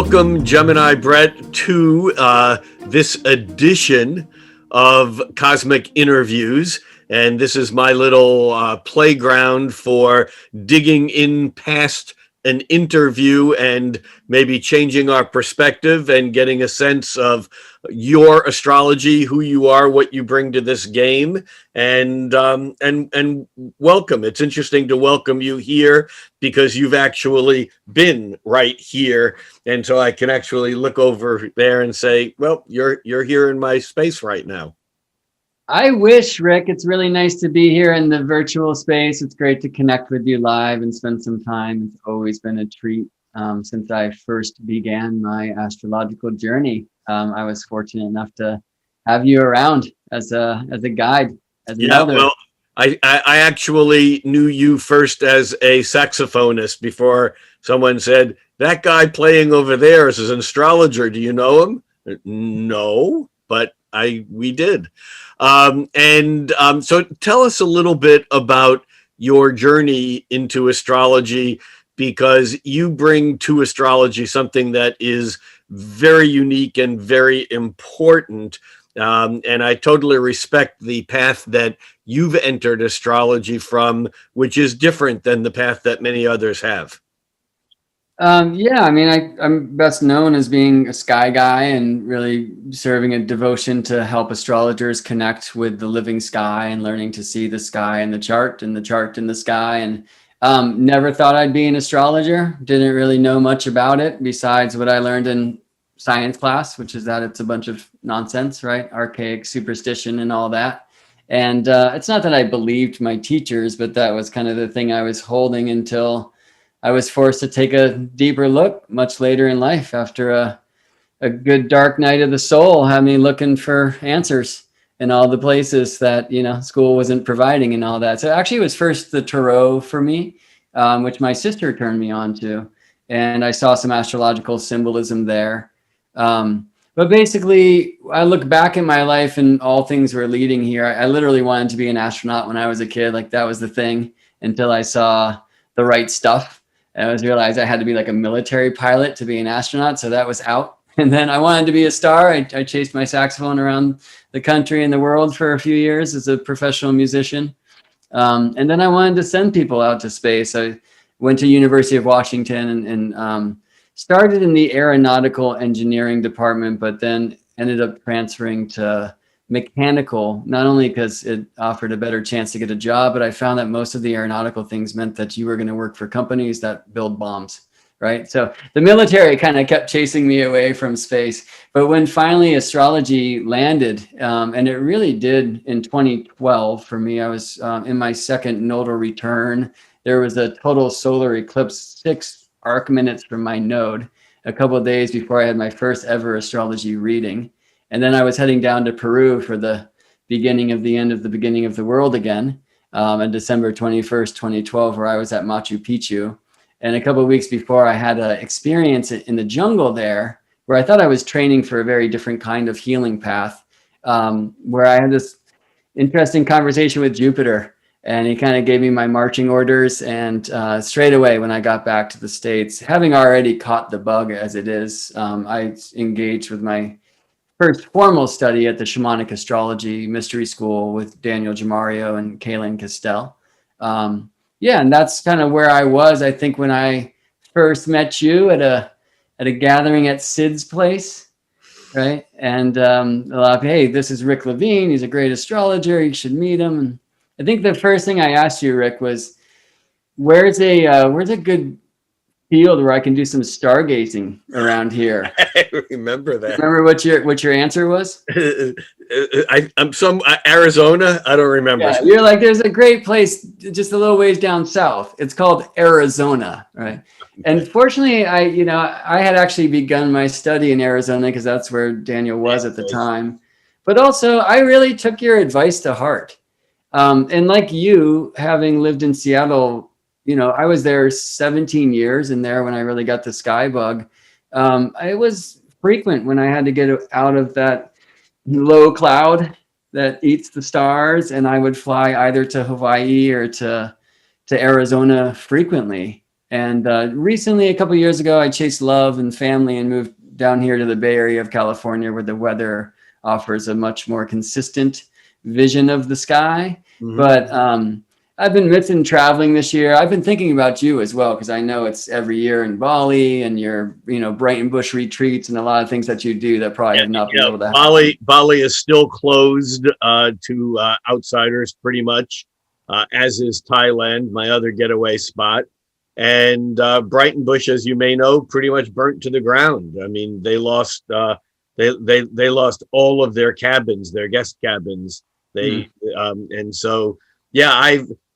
Welcome, Gemini Brett, to this edition of Cosmic Interviews. And this is my little playground for digging in past an interview and maybe changing our perspective and getting a sense of your astrology, who you are, what you bring to this game, and welcome. It's interesting to welcome you here because you've actually been right here, and so I can actually look over there and say, well, you're here in my space right now. I wish, Rick. It's really nice to be here in the virtual space. It's great to connect with you live and spend some time. It's always been a treat since I first began my astrological journey. I was fortunate enough to have you around as a guide, as an elder. Well, I actually knew you first as a saxophonist before someone said, that guy playing over there is an astrologer. Do you know him? No, but we did. So tell us a little bit about your journey into astrology, because you bring to astrology something that is very unique and very important. And I totally respect the path that you've entered astrology from, which is different than the path that many others have. Yeah, I mean, I'm best known as being a sky guy and really serving a devotion to help astrologers connect with the living sky and learning to see the sky in the chart and the chart in the sky. And never thought I'd be an astrologer. Didn't really know much about it besides what I learned in science class, which is that it's a bunch of nonsense, right? Archaic superstition and all that. And it's not that I believed my teachers, but that was kind of the thing I was holding until I was forced to take a deeper look much later in life, after a good dark night of the soul had me looking for answers in all the places that, school wasn't providing and all that. So actually it was first the tarot for me, which my sister turned me on to. And I saw some astrological symbolism there. But basically, I look back at my life and all things were leading here. I literally wanted to be an astronaut when I was a kid. Like, that was the thing, until I saw The Right Stuff. And I realized I had to be like a military pilot to be an astronaut. So that was out. And then I wanted to be a star. I chased my saxophone around the country and the world for a few years as a professional musician. And then I wanted to send people out to space. I went to University of Washington and started in the aeronautical engineering department, but then ended up transferring to mechanical, not only because it offered a better chance to get a job, but I found that most of the aeronautical things meant that you were going to work for companies that build bombs, right? So the military kind of kept chasing me away from space. But when finally astrology landed, and it really did in 2012 for me, I was in my second nodal return. There was a total solar eclipse 6 arc minutes from my node a couple of days before I had my first ever astrology reading. And then I was heading down to Peru for the beginning of the end of the beginning of the world again, on December 21st, 2012, where I was at Machu Picchu. And a couple of weeks before, I had an experience in the jungle there where I thought I was training for a very different kind of healing path, where I had this interesting conversation with Jupiter. And he kind of gave me my marching orders. And straight away, when I got back to the States, having already caught the bug as it is, I engaged with my first formal study at the Shamanic Astrology Mystery School with Daniel Gemario and Kaylin Castell. And that's kind of where I was, I think, when I first met you at a gathering at Sid's place, right? And hey, this is Rick Levine. He's a great astrologer. You should meet him. And I think the first thing I asked you, Rick, was where's a good field where I can do some stargazing around here? I remember that. Remember what your answer was? I'm some Arizona. I don't remember. Yeah, you're like, there's a great place just a little ways down south. It's called Arizona, right? And fortunately, I had actually begun my study in Arizona because that's where Daniel was at the time. But also, I really took your advice to heart. And like you, having lived in Seattle, I was there 17 years in there when I really got the sky bug. It was frequent when I had to get out of that low cloud that eats the stars, and I would fly either to Hawaii or to Arizona frequently. And recently, a couple of years ago, I chased love and family and moved down here to the Bay Area of California, where the weather offers a much more consistent vision of the sky. Mhm. But I've been missing traveling this year. I've been thinking about you as well, because I know it's every year in Bali and your, Brighton Bush retreats and a lot of things that you do that probably have not been able to happen. Bali is still closed to outsiders pretty much, as is Thailand, my other getaway spot. And Brighton Bush, as you may know, pretty much burnt to the ground. I mean, they lost they lost all of their cabins, their guest cabins. And so yeah,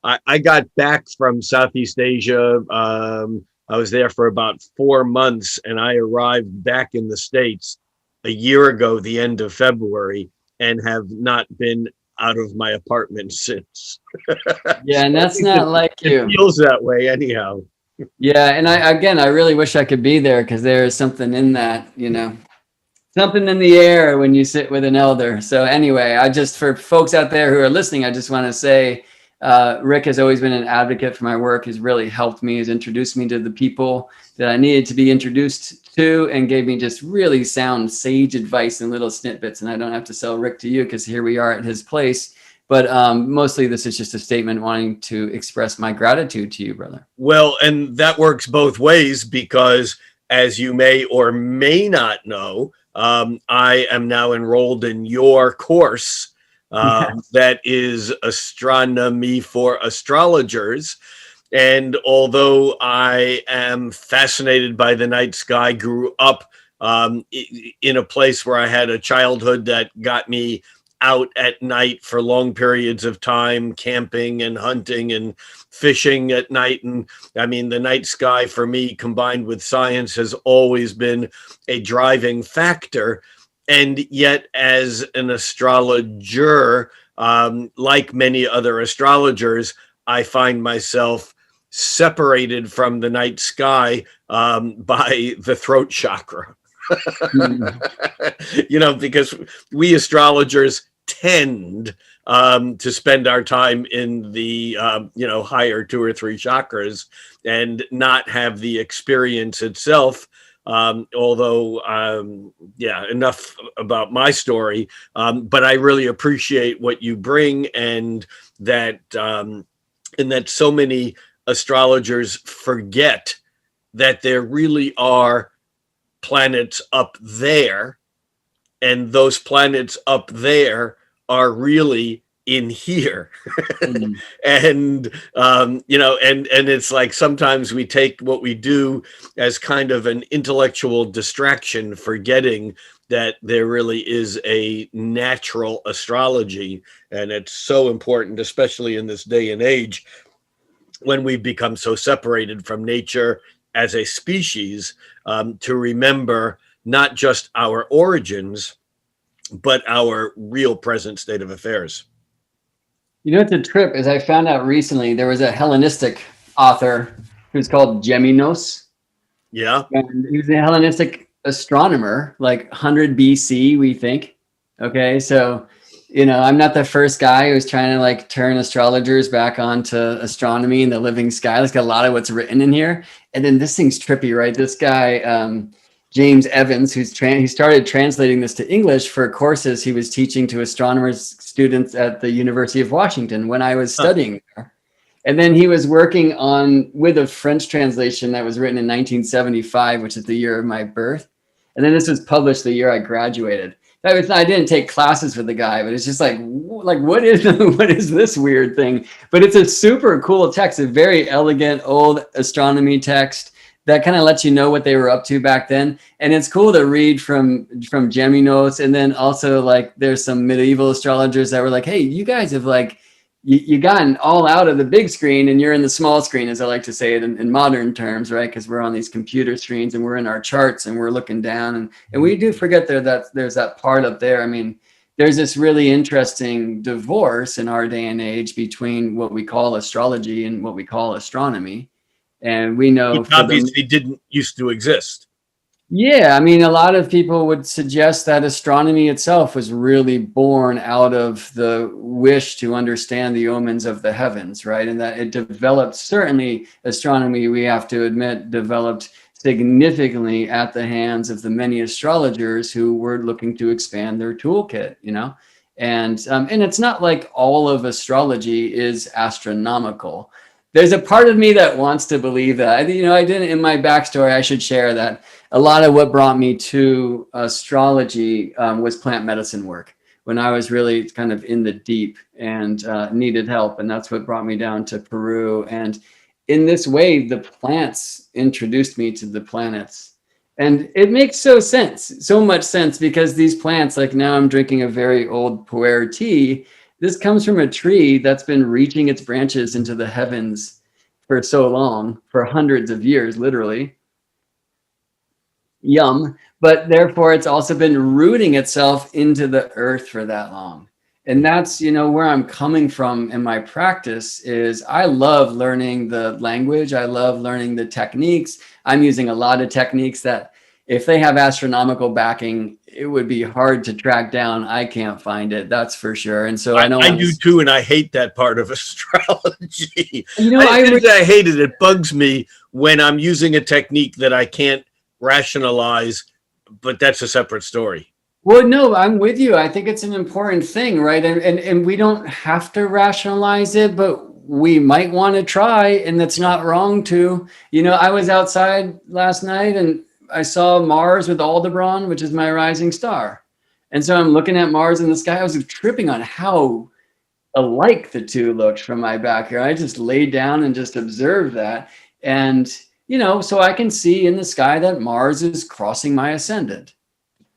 I got back from Southeast Asia. I was there for about 4 months, and I arrived back in the States a year ago, the end of February, and have not been out of my apartment since. Yeah, and that's not like you. It feels that way anyhow. Yeah, and I really wish I could be there, because there is something in that, something in the air when you sit with an elder. So anyway, for folks out there who are listening, I just want to say, Rick has always been an advocate for my work. Has really helped me, has introduced me to the people that I needed to be introduced to, and gave me just really sound sage advice in little snippets. And I don't have to sell Rick to you, because here we are at his place. But mostly this is just a statement wanting to express my gratitude to you, brother. Well, and that works both ways, because as you may or may not know, I am now enrolled in your course. That is Astronomy for Astrologers. And although I am fascinated by the night sky, grew up in a place where I had a childhood that got me out at night for long periods of time, camping and hunting and fishing at night. And I mean, the night sky for me, combined with science, has always been a driving factor. And yet, as an astrologer, like many other astrologers, I find myself separated from the night sky by the throat chakra. Because we astrologers tend to spend our time in the higher 2 or 3 chakras and not have the experience itself. Although enough about my story, but I really appreciate what you bring, and that so many astrologers forget that there really are planets up there, and those planets up there are really in here. And and it's like sometimes we take what we do as kind of an intellectual distraction, forgetting that there really is a natural astrology. And it's so important, especially in this day and age when we've become so separated from nature as a species, to remember not just our origins, but our real present state of affairs. It's a trip, as I found out recently, there was a Hellenistic author who's called Geminos. Yeah. And he was a Hellenistic astronomer, like 100 BC, we think. Okay, so, I'm not the first guy who's trying to turn astrologers back onto astronomy and the living sky. Let's get a lot of what's written in here. And then this thing's trippy, right? This guy, James Evans, he started translating this to English for courses he was teaching to astronomers students at the University of Washington when I was studying there. And then he was working with a French translation that was written in 1975, which is the year of my birth. And then this was published the year I graduated. I didn't take classes with the guy, but it's just like what is this weird thing? But it's a super cool text, a very elegant old astronomy text that kind of lets you know what they were up to back then. And it's cool to read from Geminos. And then also there's some medieval astrologers that were like, hey, you guys have you gotten all out of the big screen and you're in the small screen, as I like to say it in modern terms, right? Because we're on these computer screens and we're in our charts and we're looking down. And we do forget there's that part up there. I mean, there's this really interesting divorce in our day and age between what we call astrology and what we call astronomy. And we know Which obviously didn't used to exist. Yeah, I mean, a lot of people would suggest that astronomy itself was really born out of the wish to understand the omens of the heavens, right? And that it developed, certainly astronomy, we have to admit, developed significantly at the hands of the many astrologers who were looking to expand their toolkit, you know? And it's not like all of astrology is astronomical. There's a part of me that wants to believe that. You know, I didn't, in my backstory, I should share that a lot of what brought me to astrology was plant medicine work when I was really kind of in the deep and needed help. And that's what brought me down to Peru. And in this way, the plants introduced me to the planets. And it makes so much sense, because these plants, like now I'm drinking a very old pu'er tea. This comes from a tree that's been reaching its branches into the heavens for so long, for hundreds of years, literally. Yum. But therefore, it's also been rooting itself into the earth for that long. And that's, you know, where I'm coming from in my practice is I love learning the language. I love learning the techniques. I'm using a lot of techniques that if they have astronomical backing, it would be hard to track down. I can't find it, that's for sure. And so I don't I want do to, too, and I hate that part of astrology. you know, I didn't say I hate it. It bugs me when I'm using a technique that I can't rationalize, but that's a separate story. well, no, I'm with you. I think it's an important thing, right? And we don't have to rationalize it, but we might want to try, and that's not wrong to. You know, I was outside last night and I saw Mars with Aldebaran, which is my rising star. And so I'm looking at Mars in the sky. I was tripping on how alike the two looked from my back here. I just laid down and just observed that. And, you know, so I can see in the sky that Mars is crossing my ascendant.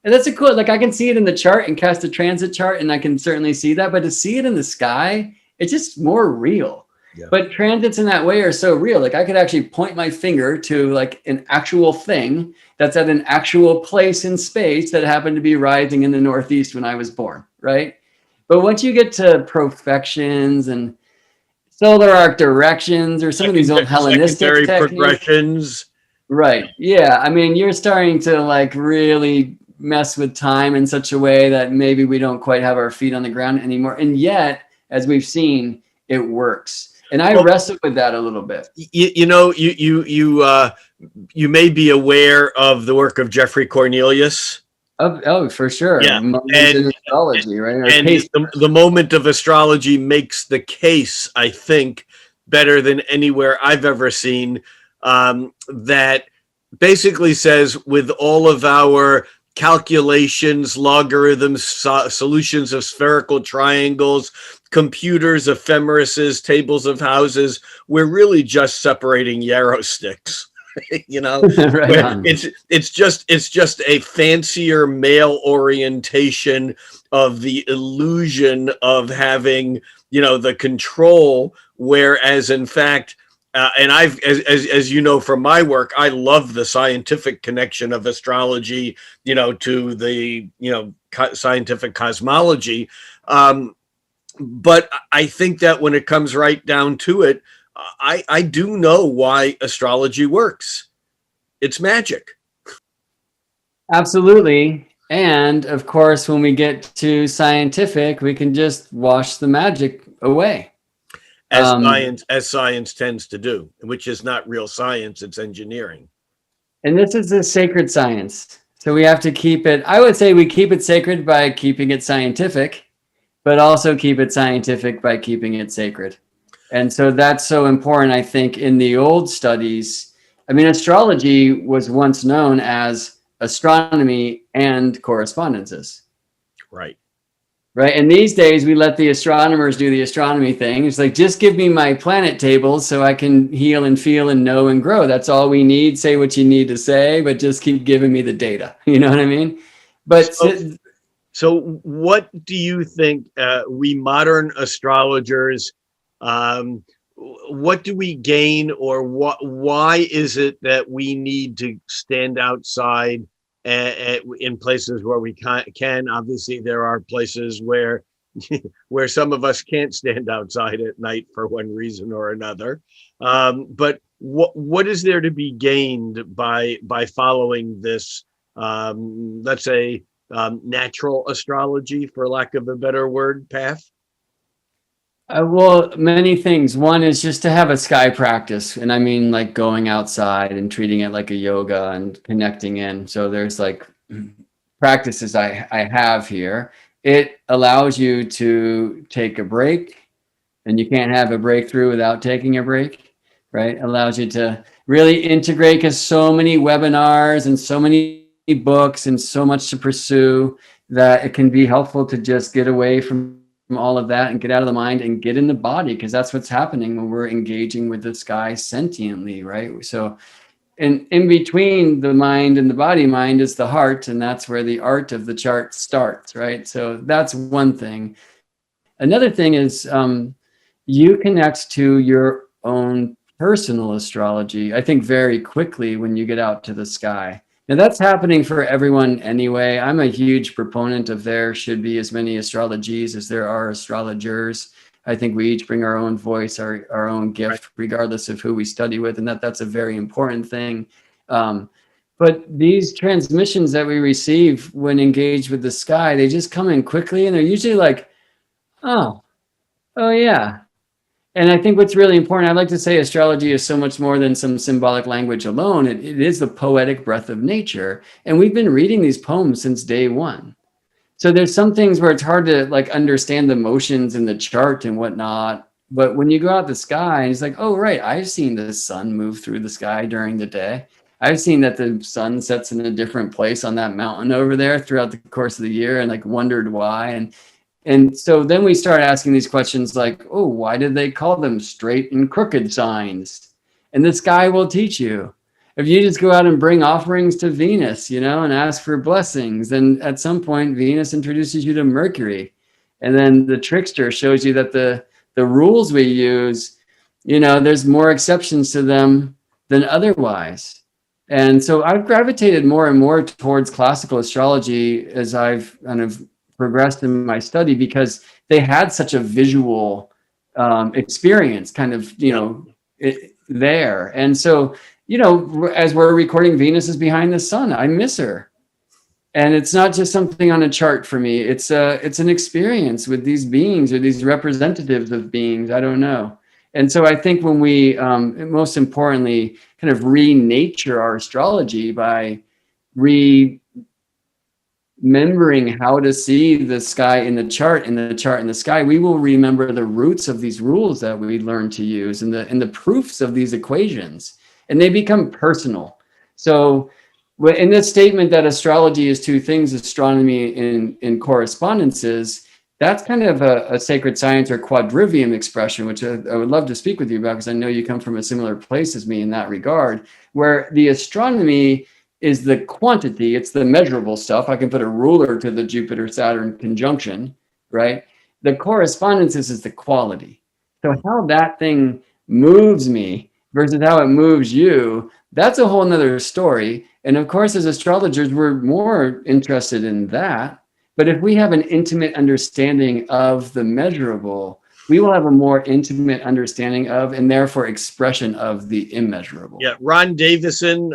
And that's a cool, like I can see it in the chart and cast a transit chart, and I can certainly see that. But to see it in the sky, it's just more real. Yeah. But transits in that way are so real. Like I could actually point my finger to like an actual thing that's at an actual place in space that happened to be rising in the Northeast when I was born, right? But once you get to profections and solar arc directions or some of these old Hellenistic Secondary techniques, progressions. right? Yeah, I mean, you're starting to like really mess with time in such a way that maybe we don't quite have our feet on the ground anymore. And yet, as we've seen, it works. And I Well, wrestle with that a little bit. you know, you may be aware of the work of Jeffrey Cornelius. Oh, for sure. Yeah, Moments and in astrology, right? Or and case. the moment of astrology makes the case, I think, better than anywhere I've ever seen. That basically says with all of our calculations, logarithms, solutions of spherical triangles, computers, ephemeruses, tables of houses, we're really just separating yarrow sticks. You know, Right on. it's just a fancier male orientation of the illusion of having, you know, the control, whereas in fact, and I've, as you know from my work, I love the scientific connection of astrology, you know, to the, you know, scientific cosmology. But I think that when it comes right down to it, I do know why astrology works. It's magic. Absolutely. And of course, when we get to scientific, we can just wash the magic away. As science tends to do, which is not real science, it's engineering. And this is a sacred science. So we have to keep it, I would say we keep it sacred by keeping it scientific, but also keep it scientific by keeping it sacred. And so that's so important, I think, in the old studies. I mean, astrology was once known as astronomy and correspondences. Right. Right. And these days we let the astronomers do the astronomy thing. It's like, just give me my planet tables so I can heal and feel and know and grow. That's all we need. Say what you need to say, but just keep giving me the data. You know what I mean? But so what do you think we modern astrologers, what do we gain, or why is it that we need to stand outside in places where we can? Obviously, there are places where some of us can't stand outside at night for one reason or another. But what is there to be gained by following this, let's say, natural astrology, for lack of a better word, path? Well, many things. One is just to have a sky practice. And I mean, like going outside and treating it like a yoga and connecting in. So there's like practices I have here. It allows you to take a break, and you can't have a breakthrough without taking a break, right? Allows you to really integrate, because so many webinars and so many books and so much to pursue, that it can be helpful to just get away from all of that and get out of the mind and get in the body, because that's what's happening when we're engaging with the sky sentiently, right? So in between the mind and the body, mind is the heart, and that's where the art of the chart starts, right? So that's one thing. Another thing is you connect to your own personal astrology, I think, very quickly when you get out to the sky. Now, that's happening for everyone anyway. I'm a huge proponent of there should be as many astrologies as there are astrologers. I think we each bring our own voice, our own gift, regardless of who we study with, and that's a very important thing. But these transmissions that we receive when engaged with the sky, they just come in quickly, and they're usually like, oh yeah. And I think what's really important, I'd like to say astrology is so much more than some symbolic language alone. It is the poetic breath of nature. And we've been reading these poems since day one. So there's some things where it's hard to like understand the motions in the chart and whatnot. But when you go out the sky, it's like, oh, right, I've seen the sun move through the sky during the day. I've seen that the sun sets in a different place on that mountain over there throughout the course of the year, and like wondered why. And so then we start asking these questions like, oh, why did they call them straight and crooked signs? And the sky will teach you. If you just go out and bring offerings to Venus, and ask for blessings, then at some point Venus introduces you to Mercury. And then the trickster shows you that the rules we use, there's more exceptions to them than otherwise. And so I've gravitated more and more towards classical astrology as I've kind of progressed in my study, because they had such a visual experience kind of, there. And so, as we're recording, Venus is behind the sun. I miss her. And it's not just something on a chart for me. It's an experience with these beings, or these representatives of beings. I don't know. And so I think when we, most importantly, kind of renature our astrology by remembering how to see the sky in the chart, and the chart in the sky, we will remember the roots of these rules that we learn to use, and the proofs of these equations, and they become personal. So in this statement that astrology is two things, astronomy in correspondences, that's kind of a sacred science or quadrivium expression, which I would love to speak with you about, because I know you come from a similar place as me in that regard, where the astronomy is the quantity, it's the measurable stuff. I can put a ruler to the Jupiter-Saturn conjunction, right? The correspondences is the quality. So how that thing moves me versus how it moves you, that's a whole nother story. And of course, as astrologers, we're more interested in that. But if we have an intimate understanding of the measurable, we will have a more intimate understanding of, and therefore expression of, the immeasurable. Yeah, Ron Davison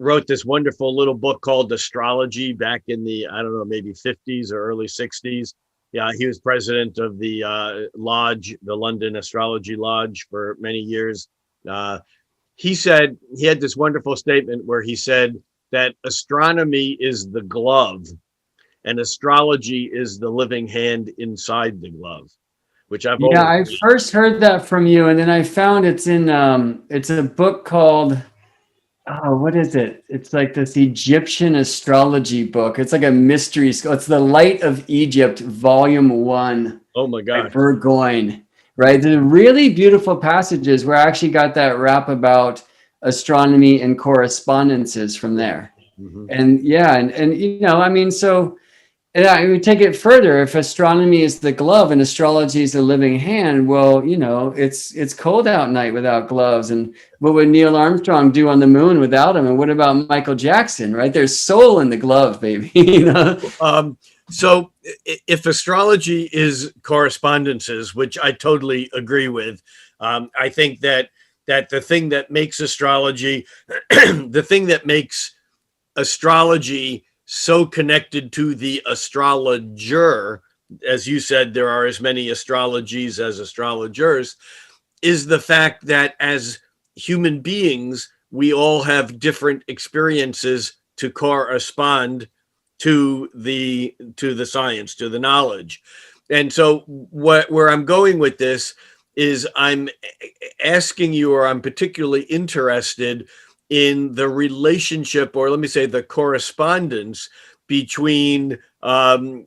wrote this wonderful little book called Astrology back in the, I don't know, maybe 50s or early 60s. Yeah, he was president of the lodge, the London Astrology Lodge, for many years. He said, he had this wonderful statement where he said that astronomy is the glove and astrology is the living hand inside the glove, which I've always... I first heard that from you, and then I found it's in it's a book called, oh, what is it? It's like this Egyptian astrology book. It's like a mystery. It's The Light of Egypt, Volume 1. Oh my God. By Burgoyne, right? There's really beautiful passages where I actually got that rap about astronomy and correspondences from there. Mm-hmm. And yeah, and I mean, so... And I would take it further. If astronomy is the glove and astrology is the living hand, well, it's cold out night without gloves. And what would Neil Armstrong do on the moon without him? And what about Michael Jackson, right? There's soul in the glove, baby. So if astrology is correspondences, which I totally agree with, I think that that the thing that makes astrology, the thing that makes astrology so connected to the astrologer, as you said, there are as many astrologies as astrologers, is the fact that as human beings, we all have different experiences to correspond to the science, to the knowledge. And so where I'm going with this is I'm asking you, or I'm particularly interested in the relationship, or let me say the correspondence between Brett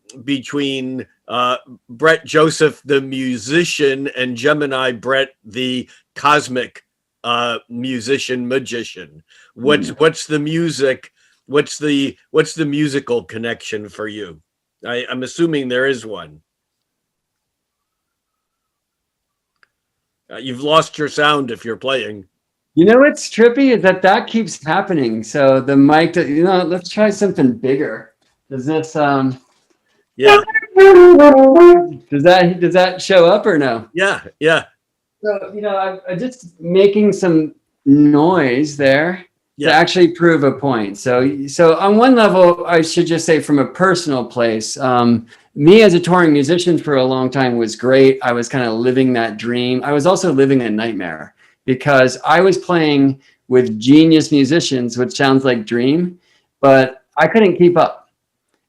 Joseph, the musician, and Gemini Brett, the cosmic musician magician. What's the music? What's the musical connection for you? I'm assuming there is one. You've lost your sound if you're playing. You know what's trippy is that keeps happening. So the mic, let's try something bigger. Does this yeah. Does that show up or no? Yeah. So I'm just making some noise there to actually prove a point. So on one level, I should just say from a personal place, me as a touring musician for a long time was great. I was kind of living that dream. I was also living a nightmare because I was playing with genius musicians, which sounds like dream, but I couldn't keep up.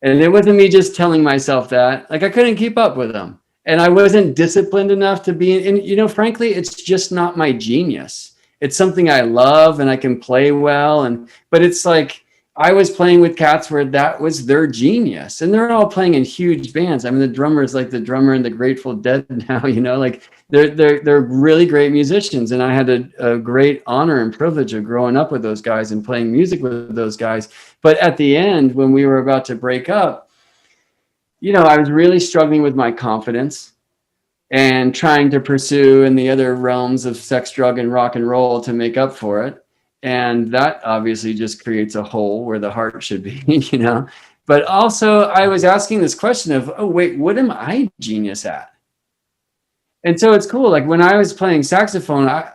And it wasn't me just telling myself that, like I couldn't keep up with them. And I wasn't disciplined enough to be, and frankly, it's just not my genius. It's something I love and I can play well. But it's like, I was playing with cats where that was their genius, and they're all playing in huge bands. I mean, the drummer is like the drummer in the Grateful Dead now, like they're really great musicians. And I had a great honor and privilege of growing up with those guys and playing music with those guys. But at the end, when we were about to break up, I was really struggling with my confidence and trying to pursue in the other realms of sex, drug, and rock and roll to make up for it. And that obviously just creates a hole where the heart should be, But also I was asking this question of, oh, wait, what am I genius at? And so it's cool. Like when I was playing saxophone, I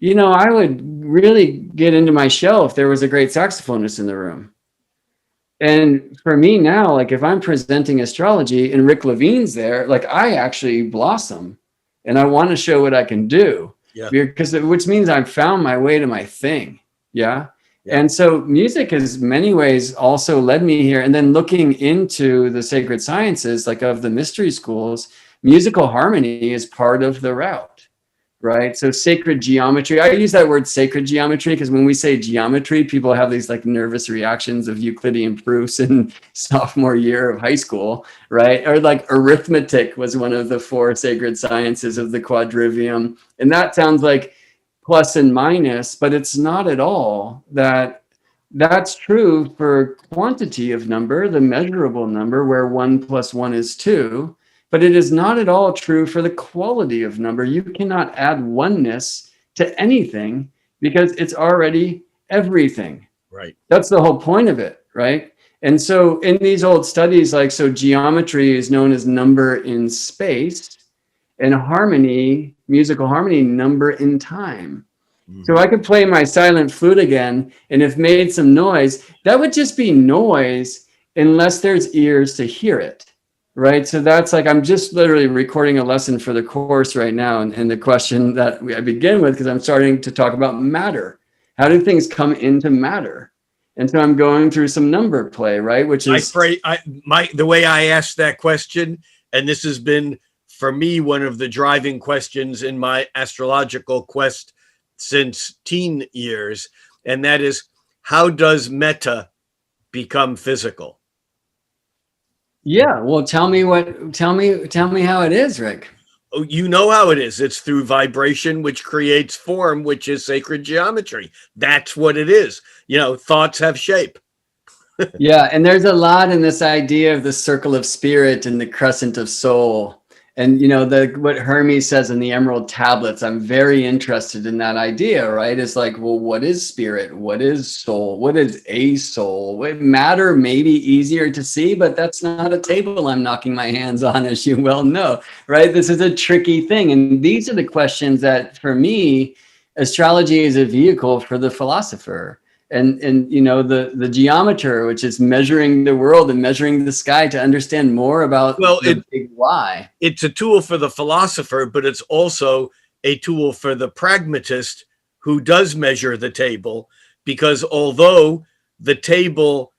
would really get into my shell if there was a great saxophonist in the room. And for me now, like if I'm presenting astrology and Rick Levine's there, like I actually blossom and I want to show what I can do. Yeah. Which means I've found my way to my thing. Yeah. And so music has many ways also led me here. And then looking into the sacred sciences, like of the mystery schools, musical harmony is part of the route, right? So sacred geometry, I use that word sacred geometry because when we say geometry, people have these like nervous reactions of Euclidean proofs in sophomore year of high school, right? Or like arithmetic was one of the 4 sacred sciences of the quadrivium. And that sounds like plus and minus, but it's not at all. That's true for quantity of number, the measurable number where 1 + 1 is 2. But it is not at all true for the quality of number. You cannot add oneness to anything because it's already everything. Right. That's the whole point of it, right? And so in these old studies, geometry is known as number in space, and harmony, musical harmony, number in time. Mm-hmm. So I could play my silent flute again, and if made some noise, that would just be noise unless there's ears to hear it. Right. So that's like, I'm just literally recording a lesson for the course right now. And the question that I begin with, because I'm starting to talk about matter. How do things come into matter? And so I'm going through some number play, right? Which is the way I asked that question. And this has been for me, one of the driving questions in my astrological quest since teen years. And that is, how does meta become physical? Yeah, well, tell me how it is, Rick. Oh, you know how it is. It's through vibration, which creates form, which is sacred geometry. That's what it is. Thoughts have shape. Yeah, and there's a lot in this idea of the circle of spirit and the crescent of soul. And what Hermes says in the Emerald Tablets, I'm very interested in that idea, right? It's like, well, what is spirit? What is soul? What is a soul? Matter may be easier to see, but that's not a table I'm knocking my hands on, as you well know, right? This is a tricky thing. And these are the questions that, for me, astrology is a vehicle for the philosopher. And you know, the geometer, which is measuring the world and measuring the sky to understand more about the big why. It's a tool for the philosopher, but it's also a tool for the pragmatist who does measure the table, because although the table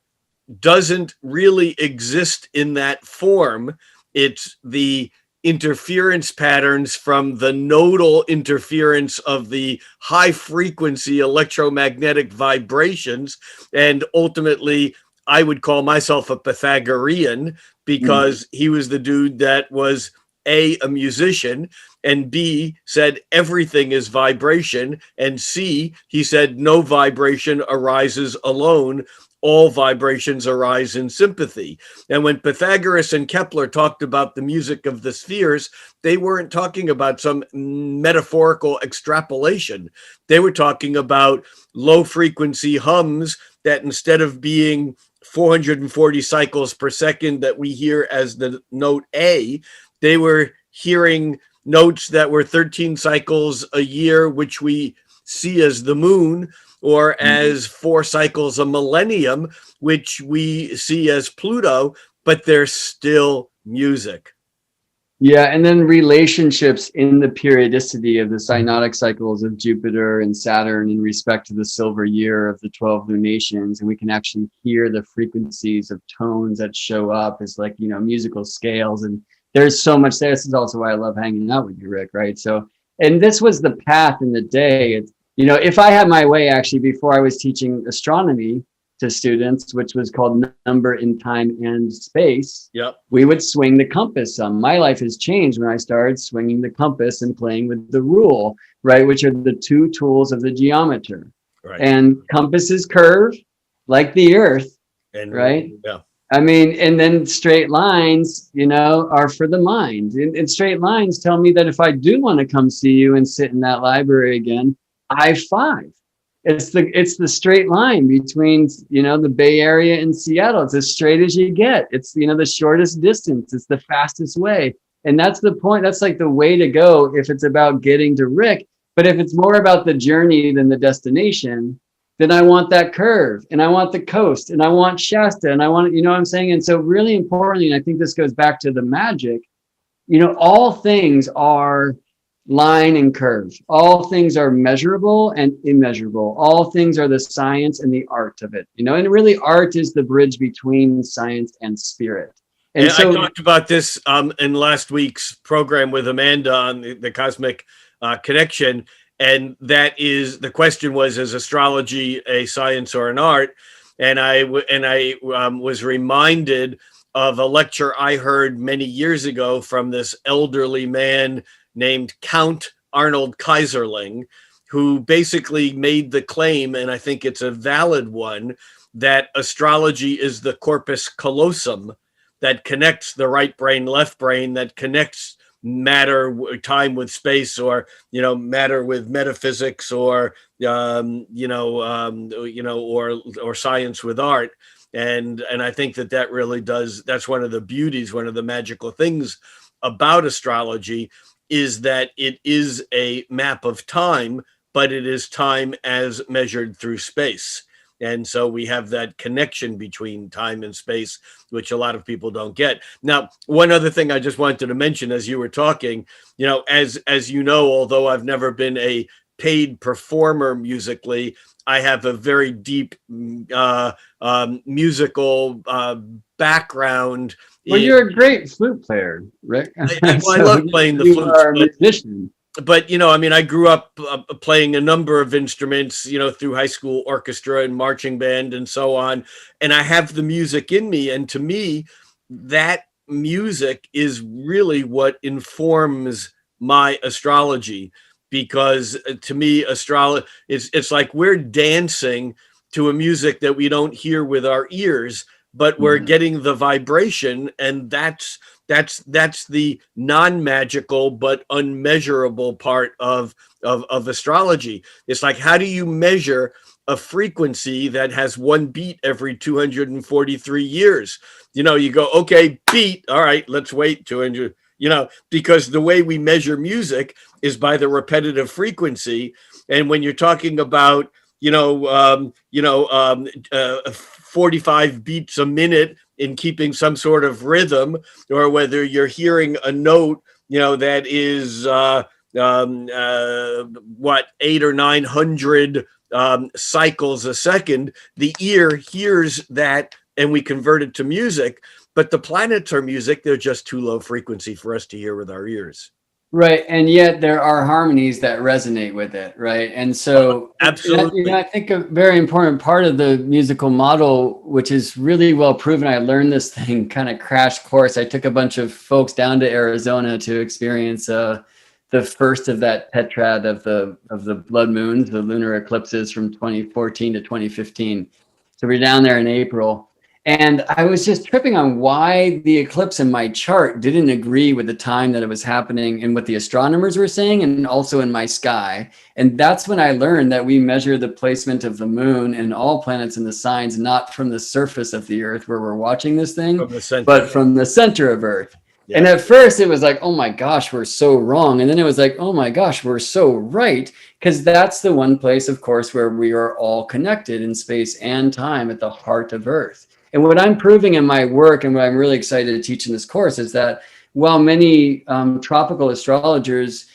doesn't really exist in that form, it's the interference patterns from the nodal interference of the high frequency electromagnetic vibrations. And ultimately, I would call myself a Pythagorean, because he was the dude that was A, a musician, and B, said everything is vibration, and C, he said no vibration arises alone. All vibrations arise in sympathy. And when Pythagoras and Kepler talked about the music of the spheres, they weren't talking about some metaphorical extrapolation. They were talking about low frequency hums that, instead of being 440 cycles per second that we hear as the note A, they were hearing notes that were 13 cycles a year, which we see as the moon, or as 4 cycles a millennium, which we see as Pluto, but they're still music. Yeah, and then relationships in the periodicity of the synodic cycles of Jupiter and Saturn in respect to the silver year of the 12 lunations. And we can actually hear the frequencies of tones that show up as, like, you know, musical scales. And there's so much there. This is also why I love hanging out with you, Rick, right? So, and this was the path in the day. It's, you know, if I had my way, actually, before I was teaching astronomy to students, which was called Number in Time and Space, we would swing the compass some. My life has changed when I started swinging the compass and playing with the rule, right, which are the 2 tools of the geometer. Right. And compasses curve like the earth, and, right? Yeah. I mean, and then straight lines, you know, are for the mind. And straight lines tell me that if I do want to come see you and sit in that library again, I-5. It's the straight line between, you know, the Bay Area and Seattle. It's as straight as you get. It's, you know, the shortest distance. It's the fastest way. And that's the point. That's like the way to go if it's about getting to Rick. But if it's more about the journey than the destination, then I want that curve, and I want the coast, and I want Shasta, and I want, you know what I'm saying? And so really importantly, and I think this goes back to the magic, you know, all things are line and curve. All things are measurable and immeasurable. All things are the science and the art of it, you know, and really art is the bridge between science and spirit. And so I talked about this in last week's program with Amanda on the Cosmic Connection. And that is, the question was, is astrology a science or an art? And I was reminded of a lecture I heard many years ago from this elderly man named Count Arnold Kaiserling, who basically made the claim, and I think it's a valid one, that astrology is the corpus callosum that connects the right brain, left brain, that connects matter, time with space, or, you know, matter with metaphysics, or or science with art. And I think that really does. That's one of the beauties, one of the magical things about astrology, is that it is a map of time, but it is time as measured through space. And so we have that connection between time and space, which a lot of people don't get. Now, one other thing I just wanted to mention as you were talking, you know, as you know, although I've never been a paid performer musically, I have a very deep musical background. Well, you're a great flute player, Rick. I love playing the flute. You are a musician. But, you know, I mean, I grew up playing a number of instruments, you know, through high school orchestra and marching band and so on. And I have the music in me. And to me, that music is really what informs my astrology, because to me, astrology, it's like we're dancing to a music that we don't hear with our ears, but we're getting the vibration, and that's the non-magical but unmeasurable part of astrology. It's like, how do you measure a frequency that has one beat every 243 years? You know, you go, okay, beat, all right, let's wait 200, because the way we measure music is by the repetitive frequency. And when you're talking about, 45 beats a minute in keeping some sort of rhythm, or whether you're hearing a note, that is, 8 or 900 cycles a second, the ear hears that and we convert it to music. But the planets are music. They're just too low frequency for us to hear with our ears. Right. And yet there are harmonies that resonate with it. Right. And so absolutely. I think a very important part of the musical model, which is really well proven, I learned this thing kind of crash course. I took a bunch of folks down to Arizona to experience the first of that tetrad of the blood moons, the lunar eclipses from 2014 to 2015. So we're down there in April. And I was just tripping on why the eclipse in my chart didn't agree with the time that it was happening and what the astronomers were saying, and also in my sky. And that's when I learned that we measure the placement of the moon and all planets in the signs, not from the surface of the earth where we're watching this thing, but from the center of Earth. Yeah. And at first it was like, oh my gosh, we're so wrong. And then it was like, oh my gosh, we're so right. Because that's the one place, of course, where we are all connected in space and time at the heart of Earth. And what I'm proving in my work, and what I'm really excited to teach in this course, is that while many tropical astrologers,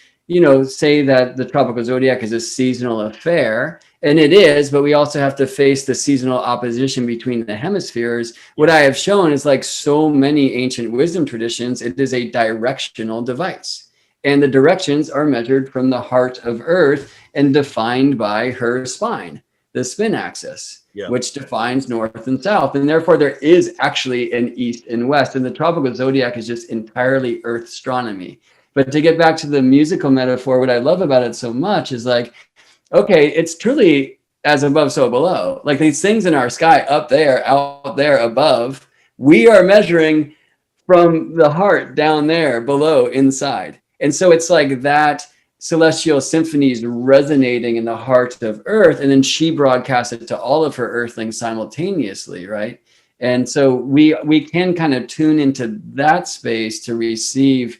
say that the tropical zodiac is a seasonal affair, and it is, but we also have to face the seasonal opposition between the hemispheres. What I have shown is, like so many ancient wisdom traditions, it is a directional device. And the directions are measured from the heart of Earth and defined by her spine, the spin axis. Yeah. Which defines north and south. And therefore, there is actually an east and west. And the tropical zodiac is just entirely Earth astronomy. But to get back to the musical metaphor, what I love about it so much is like, okay, it's truly as above, so below. Like these things in our sky up there, out there, above, we are measuring from the heart down there, below, inside. And so it's like that celestial symphonies resonating in the heart of Earth, and then she broadcasts it to all of her earthlings simultaneously, right? And so we can kind of tune into that space to receive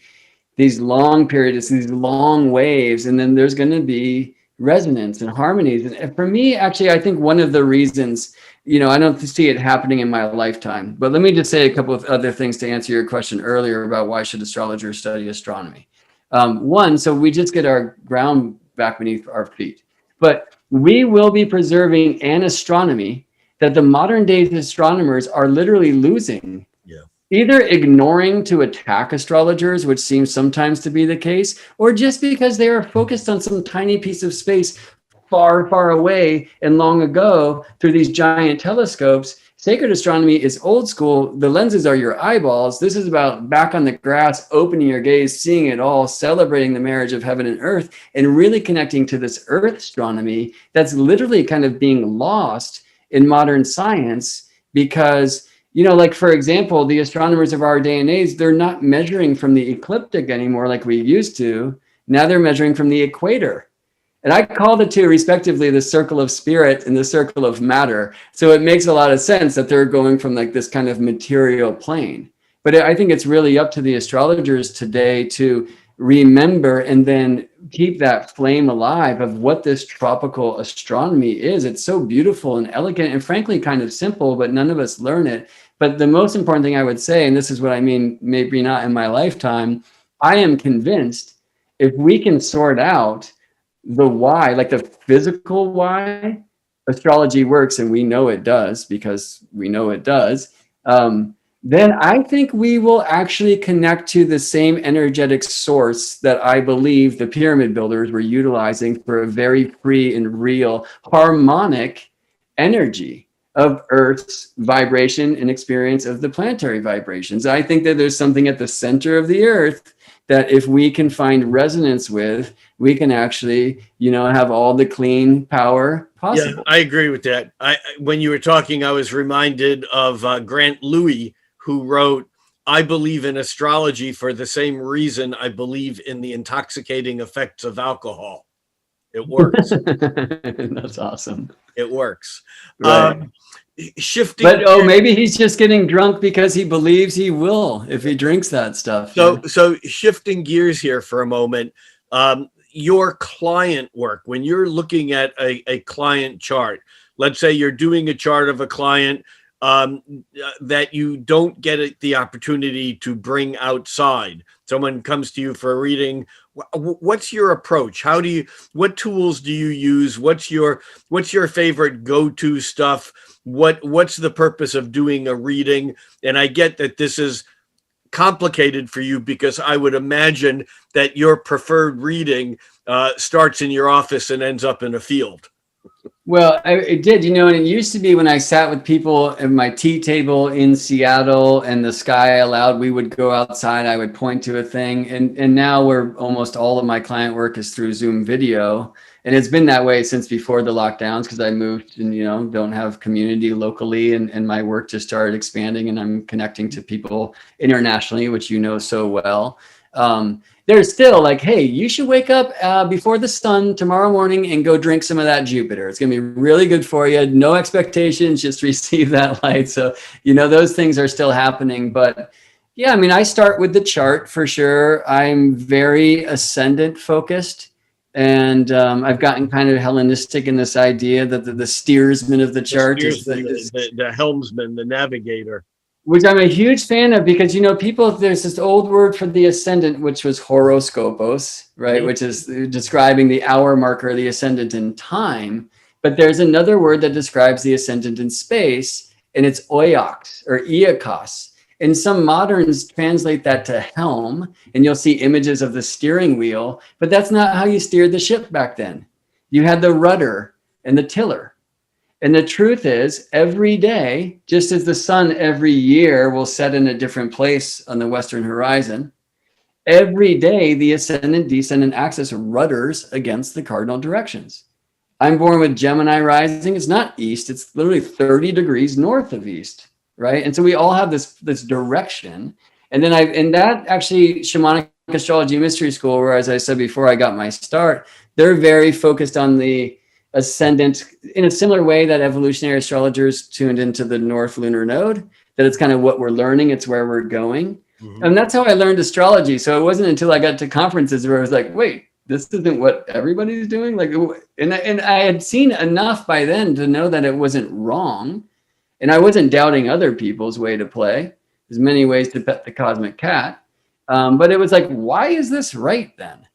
these long periods, these long waves, and then there's going to be resonance and harmonies. And for me, actually, I think one of the reasons, I don't see it happening in my lifetime, but let me just say a couple of other things to answer your question earlier about why should astrologers study astronomy. One, so we just get our ground back beneath our feet. But we will be preserving an astronomy that the modern day astronomers are literally losing. Yeah. Either ignoring to attack astrologers, which seems sometimes to be the case, or just because they are focused on some tiny piece of space far, far away and long ago through these giant telescopes. Sacred astronomy is old school. The lenses are your eyeballs. This is about back on the grass, opening your gaze, seeing it all, celebrating the marriage of heaven and earth, and really connecting to this earth astronomy that's literally kind of being lost in modern science because, like, for example, the astronomers of our day and age, they're not measuring from the ecliptic anymore like we used to. Now they're measuring from the equator. And I call the two respectively the circle of spirit and the circle of matter. So it makes a lot of sense that they're going from like this kind of material plane. But I think it's really up to the astrologers today to remember and then keep that flame alive of what this tropical astronomy is. It's so beautiful and elegant and frankly kind of simple, but none of us learn it. But the most important thing I would say, and this is what I mean, maybe not in my lifetime, I am convinced if we can sort out the why, like the physical why, astrology works, and we know it does because we know it does, then I think we will actually connect to the same energetic source that I believe the pyramid builders were utilizing for a very free and real harmonic energy of Earth's vibration and experience of the planetary vibrations. I think that there's something at the center of the Earth that if we can find resonance with, we can actually, have all the clean power possible. Yeah, I agree with that. When you were talking, I was reminded of Grant Louis, who wrote, "I believe in astrology for the same reason I believe in the intoxicating effects of alcohol. It works." That's awesome. It works. Right. shifting. But maybe he's just getting drunk because he believes he will if he drinks that stuff. So shifting gears here for a moment. Your client work, when you're looking at a client chart, let's say you're doing a chart of a client that you don't get the opportunity to bring outside. Someone comes to you for a reading. What's your approach? What tools do you use? What's your favorite go-to stuff? What's the purpose of doing a reading? And I get that this is complicated for you because I would imagine that your preferred reading starts in your office and ends up in a field. Well, it did, and it used to be when I sat with people at my tea table in Seattle and the sky allowed, we would go outside, I would point to a thing. And now almost all of my client work is through Zoom video. And it's been that way since before the lockdowns because I moved and, don't have community locally and my work just started expanding and I'm connecting to people internationally, which you know so well. There's still like, hey, you should wake up before the sun tomorrow morning and go drink some of that Geometer. It's going to be really good for you. No expectations, just receive that light. So, those things are still happening. But yeah, I start with the chart for sure. I'm very ascendant focused. And I've gotten kind of Hellenistic in this idea that the steersman of the chart is the helmsman, the navigator. Which I'm a huge fan of because, people, there's this old word for the ascendant, which was horoscopos, right? Mm-hmm. Which is describing the hour marker, the ascendant in time. But there's another word that describes the ascendant in space, and it's oiox or iakos. And some moderns translate that to helm, and you'll see images of the steering wheel, but that's not how you steered the ship back then. You had the rudder and the tiller. And the truth is, every day, just as the sun every year will set in a different place on the western horizon, every day the ascendant-descendant axis rudders against the cardinal directions. I'm born with Gemini rising. It's not east. It's literally 30 degrees north of east, right? And so we all have this direction. And then that actually, Shamanic Astrology Mystery School, where, as I said before, I got my start, they're very focused on the ascendant in a similar way that evolutionary astrologers tuned into the North Lunar Node, that it's kind of what we're learning, it's where we're going. Mm-hmm. And that's how I learned astrology. So it wasn't until I got to conferences where I was like, wait, this isn't what everybody's doing. And I had seen enough by then to know that it wasn't wrong. And I wasn't doubting other people's way to play. There's many ways to pet the cosmic cat. But it was like, why is this right then?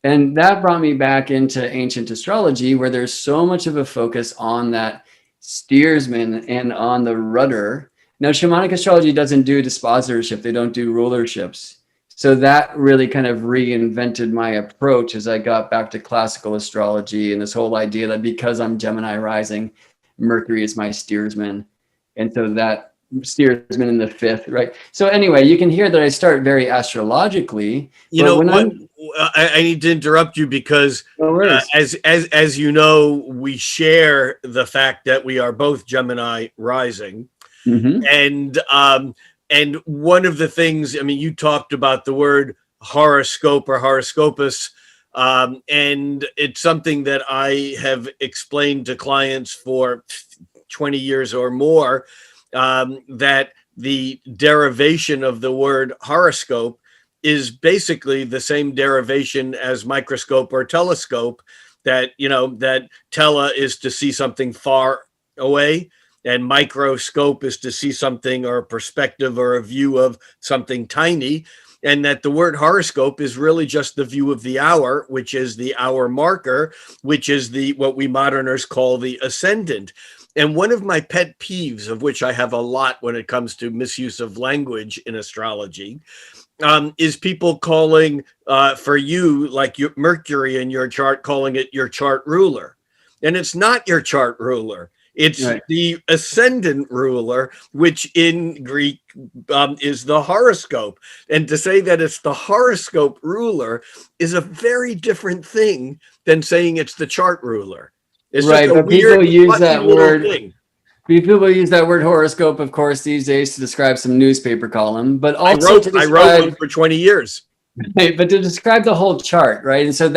And that brought me back into ancient astrology, where there's so much of a focus on that steersman and on the rudder. Now, Shamanic astrology doesn't do dispositorship. They don't do rulerships. So that really kind of reinvented my approach as I got back to classical astrology and this whole idea that because I'm Gemini rising, Mercury is my steersman. And so that steersman in the fifth, right? So anyway, you can hear that I start very astrologically. I need to interrupt you because as you know, we share the fact that we are both Gemini rising. Mm-hmm. And one of the things, you talked about the word horoscope or horoscopus, and it's something that I have explained to clients for 20 years or more, that the derivation of the word horoscope is basically the same derivation as microscope or telescope, that tele is to see something far away and microscope is to see something or a perspective or a view of something tiny. And that the word horoscope is really just the view of the hour, which is the hour marker, which is what we moderners call the ascendant. And one of my pet peeves, of which I have a lot when it comes to misuse of language in astrology, is people calling for you, like your Mercury in your chart, calling it your chart ruler. And it's not your chart ruler. It's right. The ascendant ruler, which in Greek is the horoscope. And to say that it's the horoscope ruler is a very different thing than saying it's the chart ruler. It's right, but people use that word. People use that word horoscope, of course, these days to describe some newspaper column, but also I wrote one for 20 years. Right, but to describe the whole chart, right? And so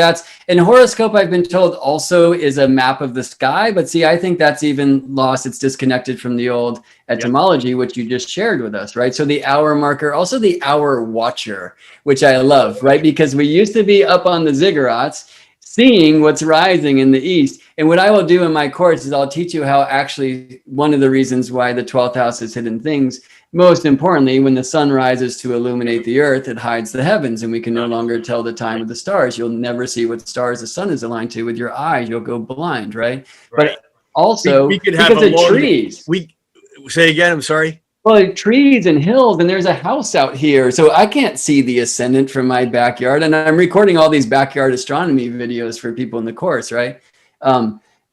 and horoscope, I've been told, also is a map of the sky. But see, I think that's even lost. It's disconnected from the old etymology, which you just shared with us, right? So the hour marker, also the hour watcher, which I love, right? Because we used to be up on the ziggurats, seeing what's rising in the east. And what I will do in my course is I'll teach you how actually one of the reasons why the 12th house is hidden things. Most importantly, when the sun rises to illuminate the earth, it hides the heavens, and we can no longer tell the time of the stars. You'll never see what stars the sun is aligned to with your eyes. You'll go blind, right? But also we could have because a of trees. We say again. I'm sorry. Well, trees and hills, and there's a house out here, so I can't see the ascendant from my backyard. And I'm recording all these backyard astronomy videos for people in the course, right?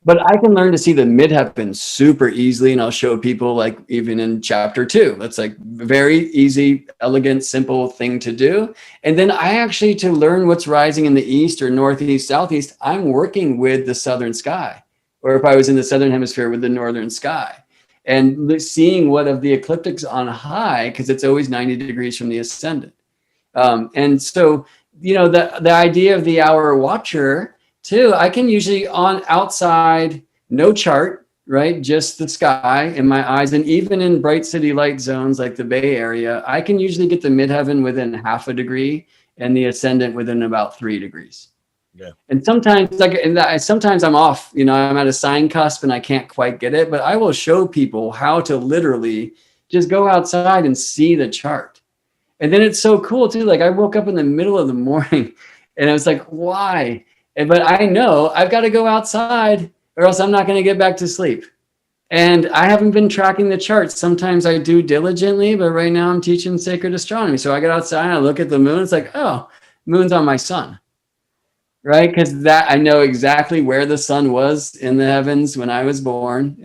But I can learn to see the midheaven super easily, and I'll show people, like, even in chapter 2. That's like very easy, elegant, simple thing to do. And then I actually, to learn what's rising in the east or northeast, southeast, I'm working with the southern sky, or if I was in the southern hemisphere, with the northern sky, and seeing what of the ecliptics on high, because it's always 90 degrees from the ascendant. And so, the idea of the hour watcher too, I can usually on outside, no chart, right? Just the sky in my eyes. And even in bright city light zones like the Bay Area, I can usually get the midheaven within half a degree and the ascendant within about 3 degrees. Yeah. And sometimes, sometimes I'm off, I'm at a sign cusp and I can't quite get it, but I will show people how to literally just go outside and see the chart. And then it's so cool too. Like, I woke up in the middle of the morning and I was like, why? But I know I've got to go outside or else I'm not going to get back to sleep. And I haven't been tracking the charts. Sometimes I do diligently, but right now I'm teaching sacred astronomy. So I get outside and I look at the moon. It's like, oh, moon's on my sun, right? Because that I know exactly where the sun was in the heavens when I was born.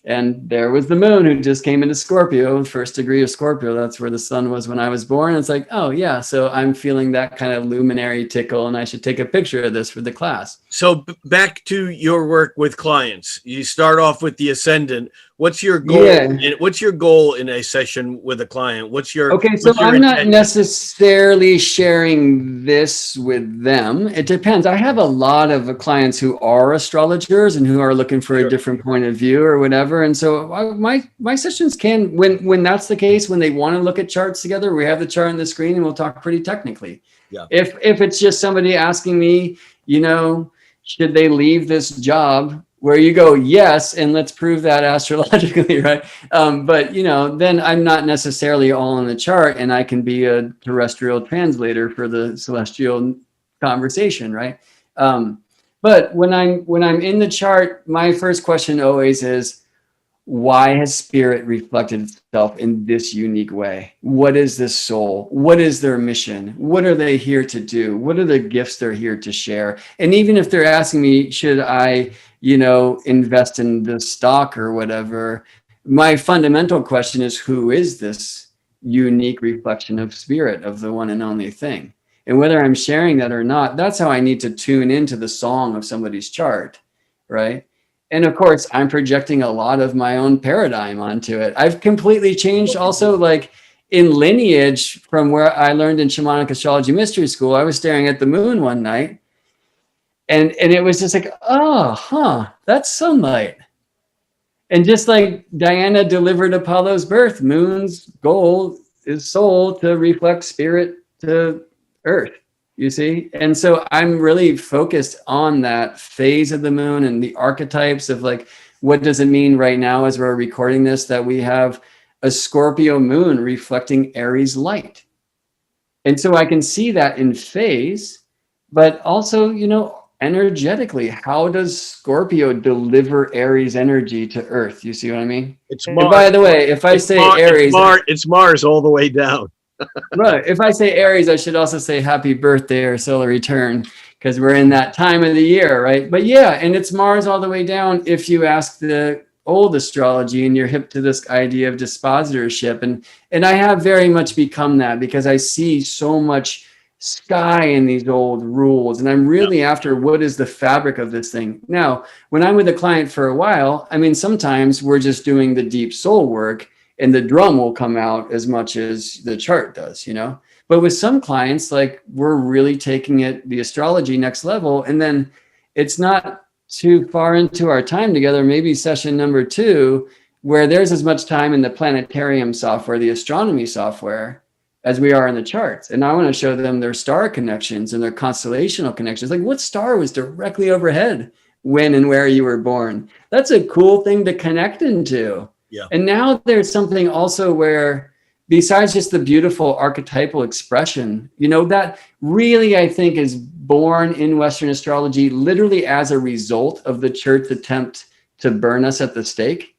And there was the moon who just came into Scorpio, first degree of Scorpio. That's where the sun was when I was born. It's like, oh yeah, so I'm feeling that kind of luminary tickle, and I should take a picture of this for the class. So back to your work with clients. You start off with the ascendant. What's your goal? Yeah. What's your goal in a session with a client? Okay, so I'm not necessarily sharing this with them. It depends. I have a lot of clients who are astrologers and who are looking for a different point of view or whatever. And so my sessions can, when that's the case, when they want to look at charts together, we have the chart on the screen and we'll talk pretty technically. Yeah. If it's just somebody asking me, should they leave this job, where you go, yes, and let's prove that astrologically, right? But then I'm not necessarily all in the chart, and I can be a terrestrial translator for the celestial conversation, right? But when I'm in the chart, my first question always is, why has spirit reflected itself in this unique way? What is this soul? What is their mission? What are they here to do? What are the gifts they're here to share? And even if they're asking me, should I, invest in the stock or whatever, my fundamental question is, who is this unique reflection of spirit, of the one and only thing? And whether I'm sharing that or not, that's how I need to tune into the song of somebody's chart, right? And of course, I'm projecting a lot of my own paradigm onto it. I've completely changed also, like in lineage, from where I learned in Shamanic Astrology Mystery School. I was staring at the moon one night and it was just like, that's sunlight. And just like Diana delivered Apollo's birth, moon's goal is soul to reflect spirit to earth. You see? And so I'm really focused on that phase of the moon and the archetypes of, like, what does it mean right now as we're recording this, that we have a Scorpio moon reflecting Aries light. And so I can see that in phase, but also, energetically, how does Scorpio deliver Aries energy to earth? You see what I mean? It's Mars. And by the way, if I say Aries, it's Mars all the way down. Right. If I say Aries, I should also say happy birthday or solar return, because we're in that time of the year, right? But yeah, and it's Mars all the way down if you ask the old astrology and you're hip to this idea of dispositorship. And I have very much become that, because I see so much sky in these old rules, and I'm really after what is the fabric of this thing. Now, when I'm with a client for a while, I mean, sometimes we're just doing the deep soul work, and the drum will come out as much as the chart does, you know. But with some clients, like, we're really taking it the astrology next level, and then it's not too far into our time together, maybe session number 2, where there's as much time in the planetarium software, the astronomy software, as we are in the charts. And I want to show them their star connections and their constellational connections. Like, what star was directly overhead when and where you were born? That's a cool thing to connect into. Yeah. And now there's something also where, besides just the beautiful archetypal expression, you know, that really, I think, is born in Western astrology literally as a result of the church's attempt to burn us at the stake,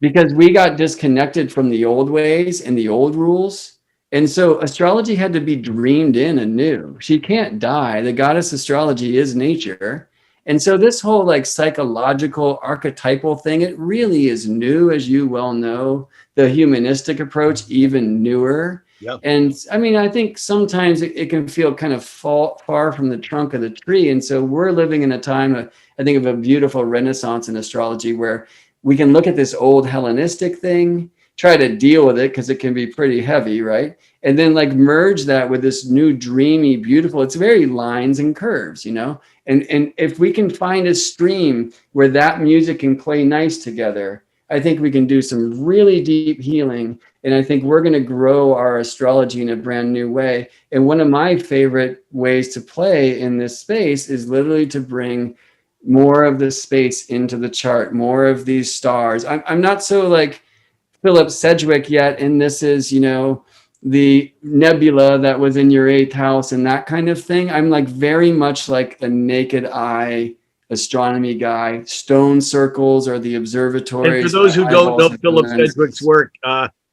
because we got disconnected from the old ways and the old rules. And so astrology had to be dreamed in anew. She can't die. The goddess astrology is nature. And so this whole like psychological archetypal thing, it really is new, as you well know. The humanistic approach, even newer. Yep. And I mean, I think sometimes it can feel kind of far from the trunk of the tree. And so we're living in a time, I think, of a beautiful renaissance in astrology, where we can look at this old Hellenistic thing, try to deal with it because it can be pretty heavy, right? And then like merge that with this new dreamy, beautiful, it's very lines and curves, you know? And if we can find a stream where that music can play nice together, I think we can do some really deep healing. And I think we're going to grow our astrology in a brand new way. And one of my favorite ways to play in this space is literally to bring more of the space into the chart, more of these stars. I'm not so like Philip Sedgwick yet, and this is, you know, the nebula that was in your 8th house and that kind of thing. I'm like very much like a naked eye astronomy guy. Stone circles are the observatories. And for those who don't know Philip Sedgwick's work,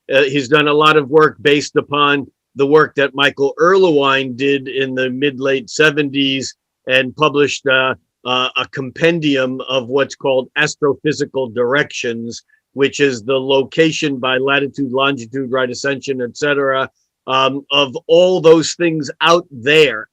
he's done a lot of work based upon the work that Michael Erlewine did in the mid-late 70s, and published a compendium of what's called astrophysical directions, which is the location by latitude, longitude, right ascension, etc., of all those things out there,